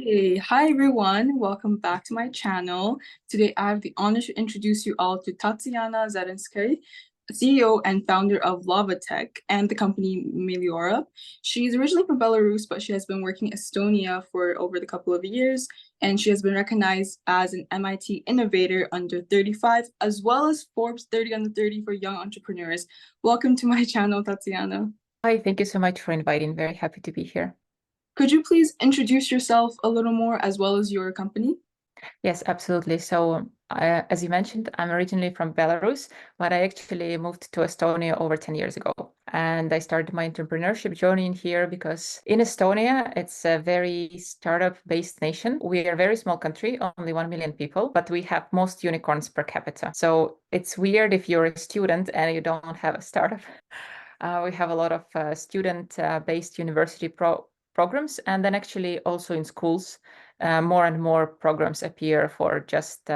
Hey, hi everyone, welcome back to my channel. Today I have the honor to introduce you all to Tatsiana Zaretskaya, CEO and founder of Laava Tech and the company Meliora. She's originally from Belarus, but she has been working in Estonia for over the couple of years, and she has been recognized as an MIT Innovator under 35, as well as Forbes 30 under 30 for young entrepreneurs. Welcome to my channel, Tatsiana. Hi, thank you so much for inviting. Very happy to be here. Could you please introduce yourself a little more as well as your company? Yes, absolutely. So, as you mentioned, I'm originally from Belarus, but I actually moved to Estonia over 10 years ago. And I started my entrepreneurship journey in here because in Estonia, it's a very startup-based nation. We are a very small country, only 1 million people, but we have most unicorns per capita. So it's weird if you're a student and you don't have a startup. We have a lot of student-based university programs, and then actually also in schools, more and more programs appear for just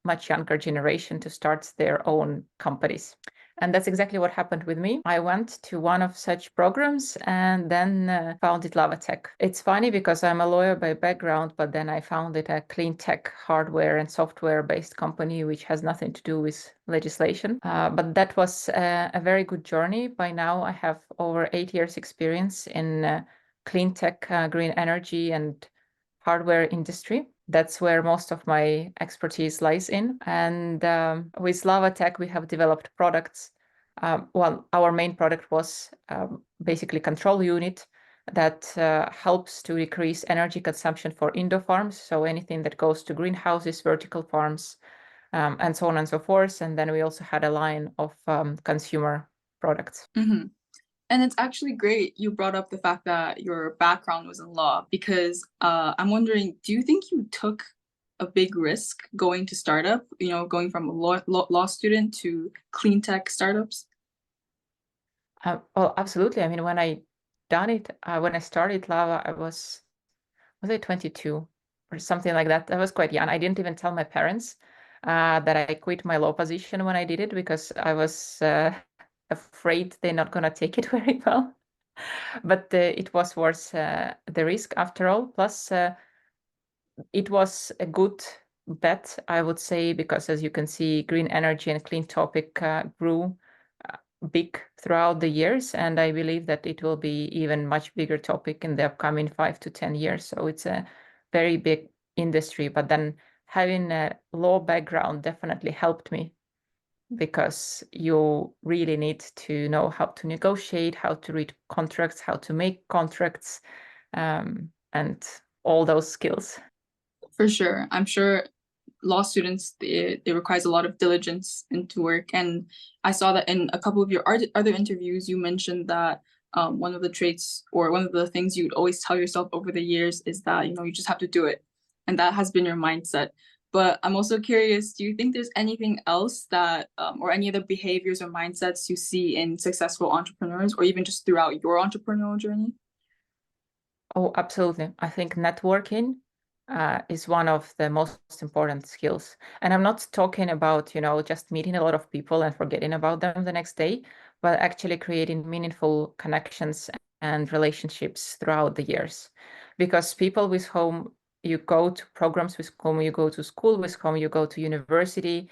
much younger generation to start their own companies. And that's exactly what happened with me. I went to one of such programs and then founded Laava Tech. It's funny because I'm a lawyer by background, but then I founded a clean tech hardware and software based company, which has nothing to do with legislation. But that was a very good journey. By now, I have over 8 years experience in clean tech, green energy, and hardware industry. That's where most of my expertise lies in. And with Laava Tech, we have developed products. Well, our main product was basically control unit that helps to decrease energy consumption for indoor farms. So anything that goes to greenhouses, vertical farms, and so on and so forth. And then we also had a line of consumer products. Mm-hmm. And it's actually great you brought up the fact that your background was in law because I'm wondering, do you think you took a big risk going to startup, going from a law student to clean tech startups? Well, absolutely. I mean, when I done it, when I started Lava, was I 22 or something like that? I was quite young. I didn't even tell my parents that I quit my law position when I did it because I was afraid they're not going to take it very well. But it was worth the risk after all. Plus, it was a good bet, I would say, because as you can see, green energy and clean topic grew big throughout the years, and I believe that it will be even much bigger topic in the upcoming 5 to 10 years. So it's a very big industry. But then having a law background definitely helped me because you really need to know how to negotiate, how to read contracts, how to make contracts, and all those skills. For sure. I'm sure law students, it requires a lot of diligence into work. And I saw that in a couple of your other interviews, you mentioned that one of the traits or one of the things you'd always tell yourself over the years is that, you just have to do it. And that has been your mindset. But I'm also curious, do you think there's anything else that, or any other behaviors or mindsets you see in successful entrepreneurs, or even just throughout your entrepreneurial journey? Oh, absolutely. I think networking is one of the most important skills. And I'm not talking about, just meeting a lot of people and forgetting about them the next day, but actually creating meaningful connections and relationships throughout the years. Because people with whom you go to programs, with whom you go to school, with whom you go to university,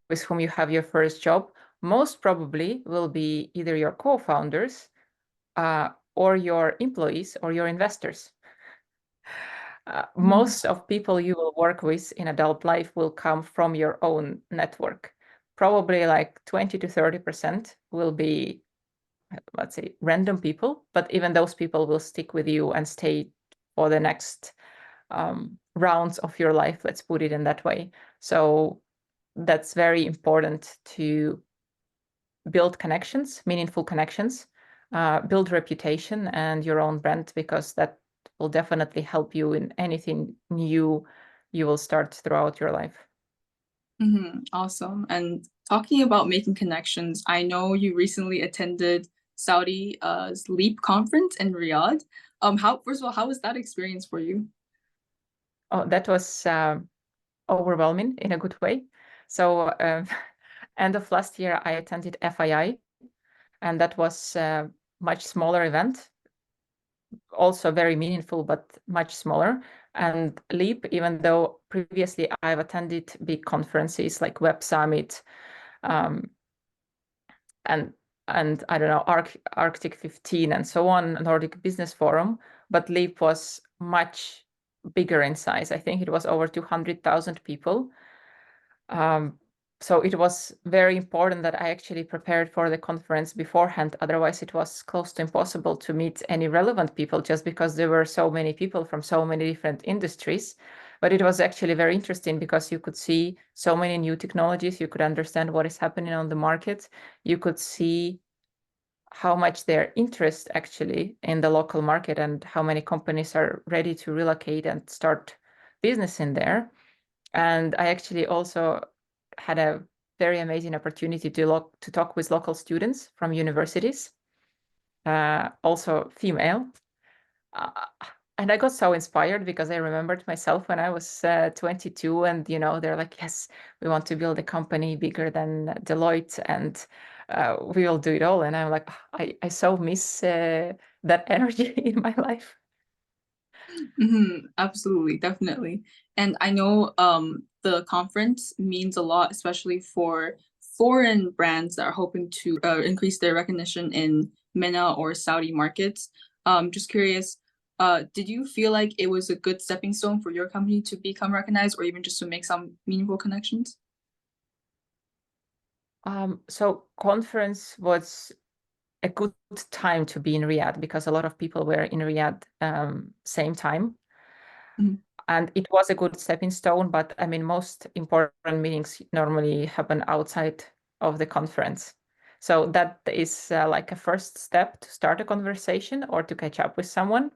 with whom you have your first job, most probably will be either your co-founders, or your employees or your investors. Mhm. Most of people you will work with in adult life will come from your own network. Probably like 20 to 30% will be, let's say, random people, but even those people will stick with you and stay for the next rounds of your life, let's put it in that way. So that's very important to build connections, meaningful connections, build reputation and your own brand, because that will definitely help you in anything new you will start throughout your life. Awesome. And talking about making connections, I know you recently attended Saudi Leap conference in Riyadh. How first of all, how was that experience for you? Oh, that was overwhelming in a good way. So end of last year, I attended FII, and that was a much smaller event, also very meaningful, but much smaller. And Leap, even though previously I've attended big conferences like Web Summit, um, and I don't know, Arctic 15 and so on, Nordic Business Forum, but Leap was much bigger in size. I think it was over 200,000 people. So it was very important that I actually prepared for the conference beforehand. Otherwise, it was close to impossible to meet any relevant people just because there were so many people from so many different industries. But it was actually very interesting because you could see so many new technologies. You could understand what is happening on the market. You could see how much their interest actually in the local market and how many companies are ready to relocate and start business in there. And I actually also had a very amazing opportunity to talk with local students from universities, also female. Uh, and I got so inspired because I remembered myself when I was 22, and they're like, yes, we want to build a company bigger than Deloitte, and we will do it all. And I'm like, I so miss that energy in my life. Absolutely, definitely. And I know the conference means a lot, especially for foreign brands that are hoping to increase their recognition in MENA or Saudi markets. Just curious, did you feel like it was a good stepping stone for your company to become recognized or even just to make some meaningful connections? So conference was a good time to be in Riyadh because a lot of people were in Riyadh same time. Mhm. And it was a good stepping stone, but I mean, most important meetings normally happen outside of the conference. So that is like a first step to start a conversation or to catch up with someone.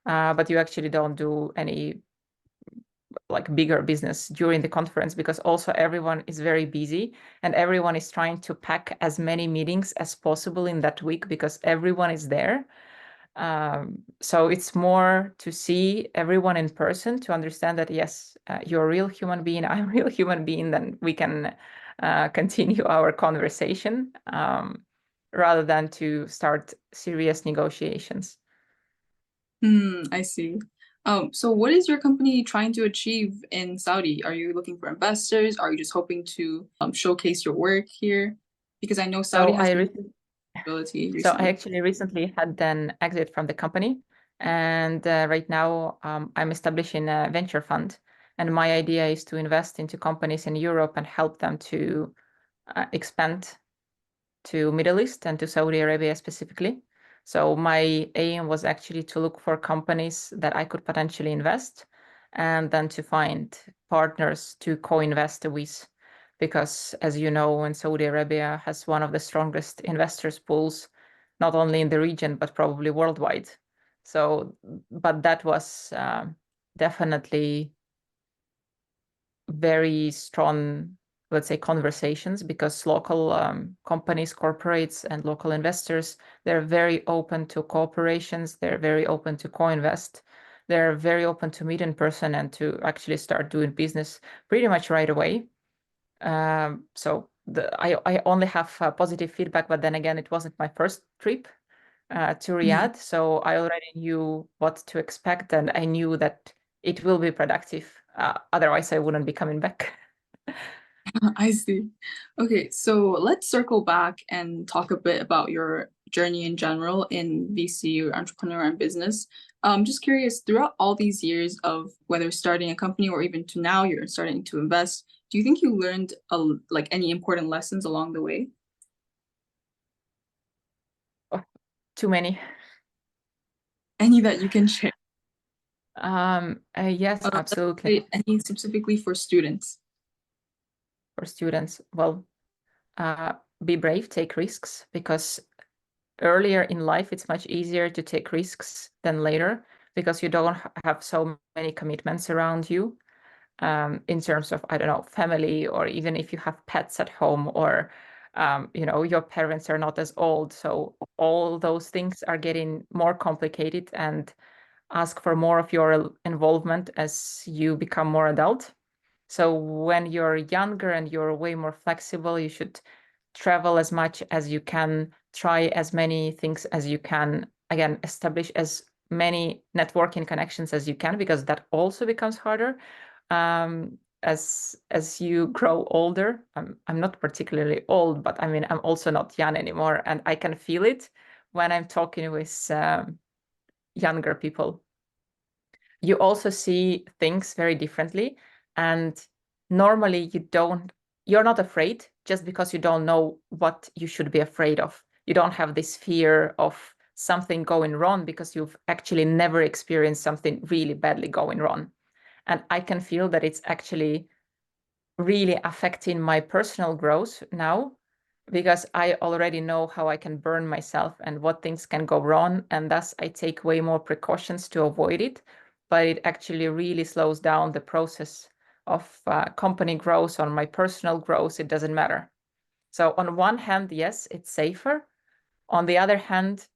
But you actually don't do any like bigger business during the conference because also everyone is very busy and everyone is trying to pack as many meetings as possible in that week because everyone is there. So it's more to see everyone in person to understand that, yes, you're a real human being, I'm a real human being, then we can continue our conversation rather than to start serious negotiations. I see. So what is your company trying to achieve in Saudi? Are you looking for investors? Are you just hoping to showcase your work here? Because I know Saudi So has I been recently ability So I recently. actually recently had an exit from the company, and right now I'm establishing a venture fund. And my idea is to invest into companies in Europe and help them to expand to Middle East and to Saudi Arabia specifically. So my aim was actually to look for companies that I could potentially invest and then to find partners to co-invest with. Because as you know, when Saudi Arabia has one of the strongest investors pools, not only in the region, but probably worldwide. So, but that was definitely very strong, let's say, conversations because local companies, corporates, and local investors, they're very open to cooperations. They're very open to co-invest. They're very open to meet in person and to actually start doing business pretty much right away. I only have positive feedback, but then again, it wasn't my first trip to Mhm. Riyadh, so I already knew what to expect, and I knew that it will be productive. Otherwise, I wouldn't be coming back. I see. Okay, so let's circle back and talk a bit about your journey in general in VC or entrepreneur and business. Just curious, throughout all these years of whether starting a company or even to now you're starting to invest, do you think you learned like any important lessons along the way? Oh, too many. Any that you can share? Yes, Let's absolutely. say any specifically for students. For students, well, uh, be brave, take risks, because earlier in life it's much easier to take risks than later because you don't have so many commitments around you. In terms of, I don't know, family, or even if you have pets at home, or your parents are not as old. So all those things are getting more complicated and ask for more of your involvement as you become more adult. So when you're younger and you're way more flexible, you should travel as much as you can, try as many things as you can, again, establish as many networking connections as you can, because that also becomes harder as you grow older. I'm not particularly old, but I mean, I'm also not young anymore, and I can feel it when I'm talking with younger people. You also see things very differently, and normally you're not afraid just because you don't know what you should be afraid of. You don't have this fear of something going wrong because you've actually never experienced something really badly going wrong. And I can feel that it's actually really affecting my personal growth now, because I already know how I can burn myself and what things can go wrong. And thus I take way more precautions to avoid it. But it actually really slows down the process of company growth, on my personal growth. It doesn't matter. So on one hand, yes, it's safer. On the other hand,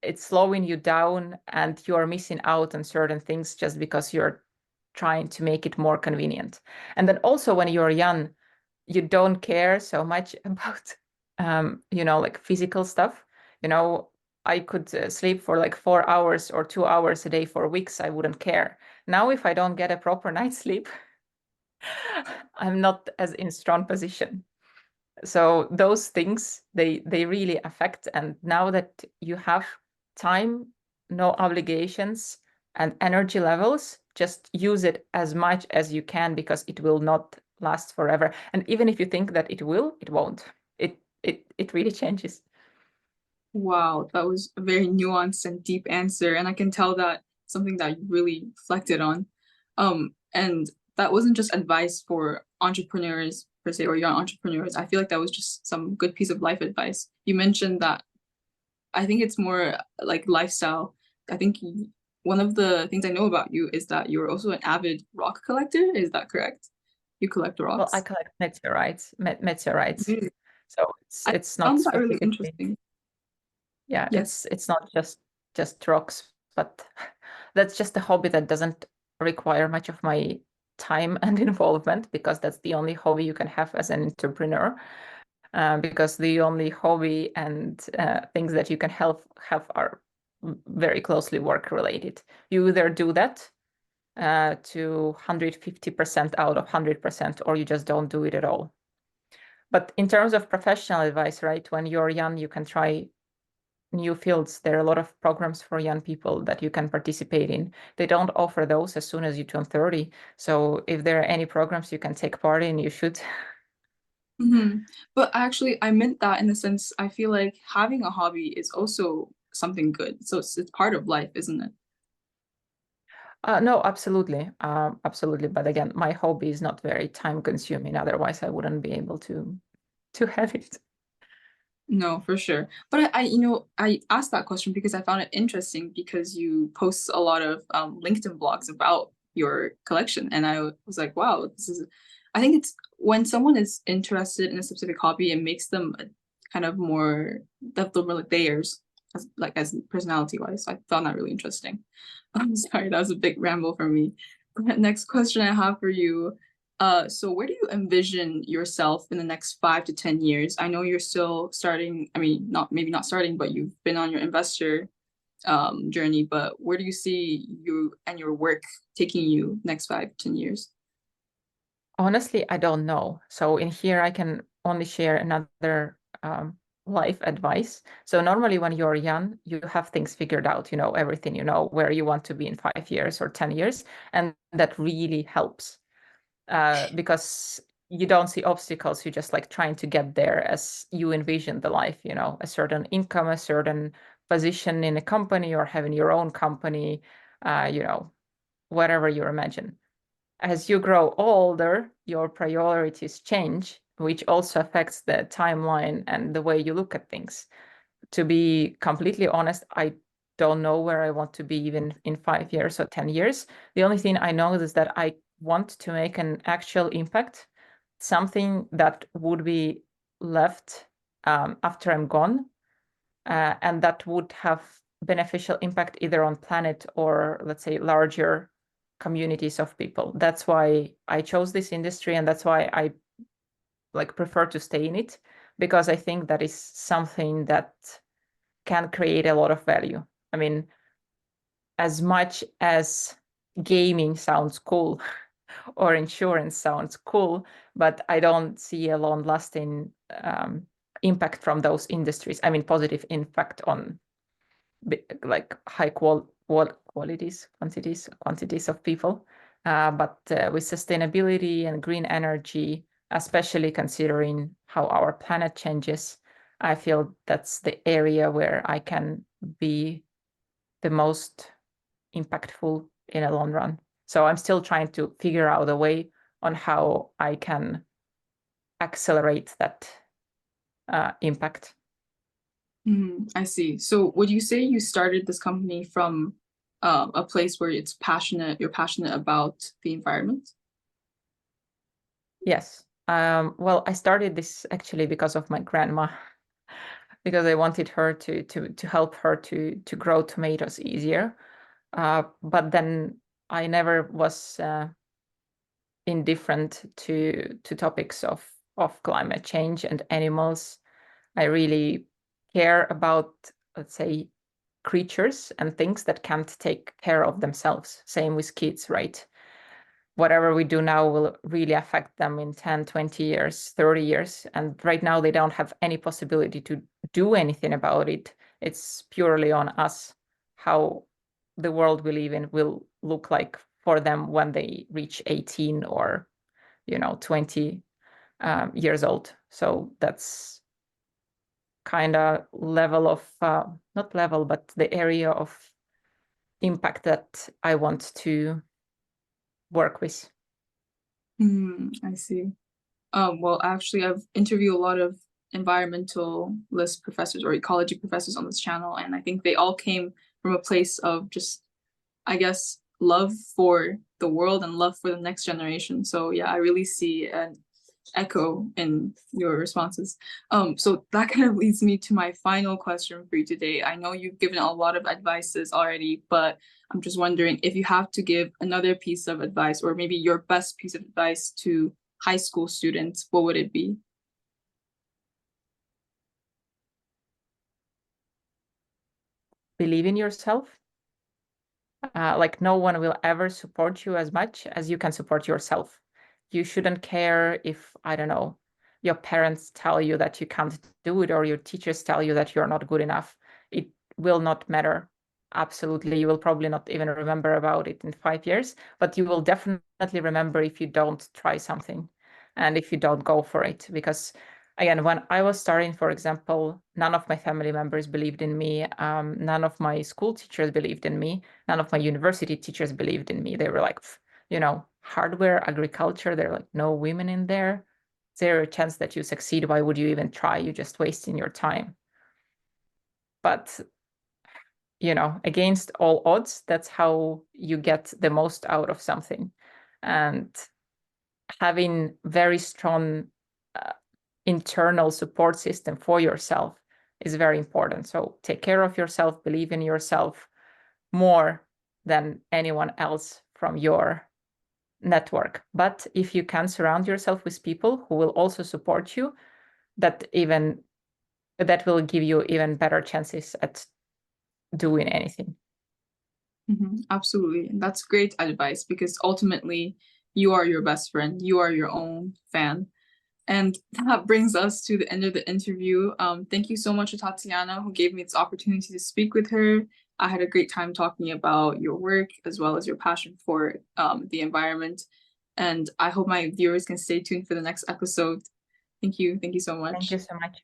it's slowing you down and you are missing out on certain things just because you're trying to make it more convenient. And then also when you're young, you don't care so much about, like physical stuff. I could sleep for like 4 hours or 2 hours a day for weeks. I wouldn't care. Now, if I don't get a proper night's sleep, I'm not as in strong position. So those things, they really affect. And now that you have time, no obligations, and energy levels, just use it as much as you can, because it will not last forever. And even if you think that it will, it won't. It really changes. Wow, that was a very nuanced and deep answer, and I can tell that something that you really reflected on. And that wasn't just advice for entrepreneurs per se or young entrepreneurs. I feel like that was just some good piece of life advice. You mentioned that I think it's more like lifestyle. I think one of the things I know about you is that you're also an avid rock collector. Is that correct? You collect Well, I rocks. collect meteorites. Mm. So I it's not found that really specifically, interesting. yeah, Yes. it's not just rocks, but that's just a hobby that doesn't require much of my time and involvement, because that's the only hobby you can have as an entrepreneur. Because the only hobby and things that you can have are very closely work related. You either do that to 150% out of 100%, or you just don't do it at all. But in terms of professional advice, right, when you're young, you can try new fields. There are a lot of programs for young people that you can participate in. They don't offer those as soon as you turn 30. So if there are any programs you can take part in, you should. Hmm. But actually, I meant that in the sense I feel like having a hobby is also something good. So it's part of life, isn't it? No, absolutely. Absolutely. But again, my hobby is not very time consuming. Otherwise, I wouldn't be able to have it. No, for sure. But I asked that question because I found it interesting because you post a lot of LinkedIn blogs about your collection, and I was like, wow, this is. I think it's when someone is interested in a specific hobby, it makes them kind of more depth of like layers, as personality wise. I found that really interesting. I'm sorry, that was a big ramble for me. Next question I have for you. So where do you envision yourself in the next 5 to 10 years? I know you're still starting, I mean, not maybe not starting, but you've been on your investor journey, but where do you see you and your work taking you next 5 to 10 years? Honestly, I don't know. So in here, I can only share another life advice. So normally when you're young, you have things figured out, you know, everything, you know, where you want to be in 5 years or 10 years. And that really helps because you don't see obstacles. You just like trying to get there as you envision the life, you know, a certain income, a certain position in a company, or having your own company, you know, whatever you imagine. As you grow older, your priorities change, which also affects the timeline and the way you look at things. To be completely honest, I don't know where I want to be even in 5 years or 10 years. The only thing I know is that I want to make an actual impact, something that would be left after I'm gone, and that would have beneficial impact either on planet or, let's say, larger communities of people. That's why I chose this industry, and that's why I like prefer to stay in it, because I think that is something that can create a lot of value. I mean, as much as gaming sounds cool or insurance sounds cool, but I don't see a long-lasting impact from those industries. I mean, positive impact on like high quantities of people. But with sustainability and green energy, especially considering how our planet changes, I feel that's the area where I can be the most impactful in a long run. So I'm still trying to figure out a way on how I can accelerate that impact. I see. So would you say you started this company from a place where you're passionate about the environment? Yes. Well, I started this actually because of my grandma, because I wanted her to help her to grow tomatoes easier. But then I never was indifferent to topics of climate change and animals. I really care about, let's say, creatures and things that can't take care of themselves. Same with kids, right? Whatever we do now will really affect them in 10, 20 years, 30 years. And right now they don't have any possibility to do anything about it. It's purely on us how the world we live in will look like for them when they reach 18 or 20 years old. So that's kind of level of not level, but the area of impact that I want to work with. I see. Well, actually, I've interviewed a lot of environmentalist professors or ecology professors on this channel, and I think they all came from a place of just, I guess, love for the world and love for the next generation. So yeah, I really see an echo in your responses. So that kind of leads me to my final question for you today. I know you've given a lot of advices already, but I'm just wondering if you have to give another piece of advice, or maybe your best piece of advice to high school students, what would it be? Believe in yourself. Like no one will ever support you as much as you can support yourself. You shouldn't care if, I don't know, your parents tell you that you can't do it or your teachers tell you that you're not good enough. It will not matter. Absolutely. You will probably not even remember about it in 5 years, but you will definitely remember if you don't try something and if you don't go for it. Because again, when I was starting, for example, none of my family members believed in me. None of my school teachers believed in me. None of my university teachers believed in me. They were like, hardware, agriculture, there are like no women in there. Is there a chance that you succeed? Why would you even try? You're just wasting your time. But, against all odds, that's how you get the most out of something. And having very strong internal support system for yourself is very important. So take care of yourself, believe in yourself more than anyone else from your network. But if you can surround yourself with people who will also support you, that will give you even better chances at doing anything. Absolutely. And that's great advice, because ultimately you are your best friend, you are your own fan. And that brings us to the end of the interview. Thank you so much to Tatsiana, who gave me this opportunity to speak with her. I had a great time talking about your work as well as your passion for the environment. And I hope my viewers can stay tuned for the next episode. Thank you. Thank you so much. Thank you so much.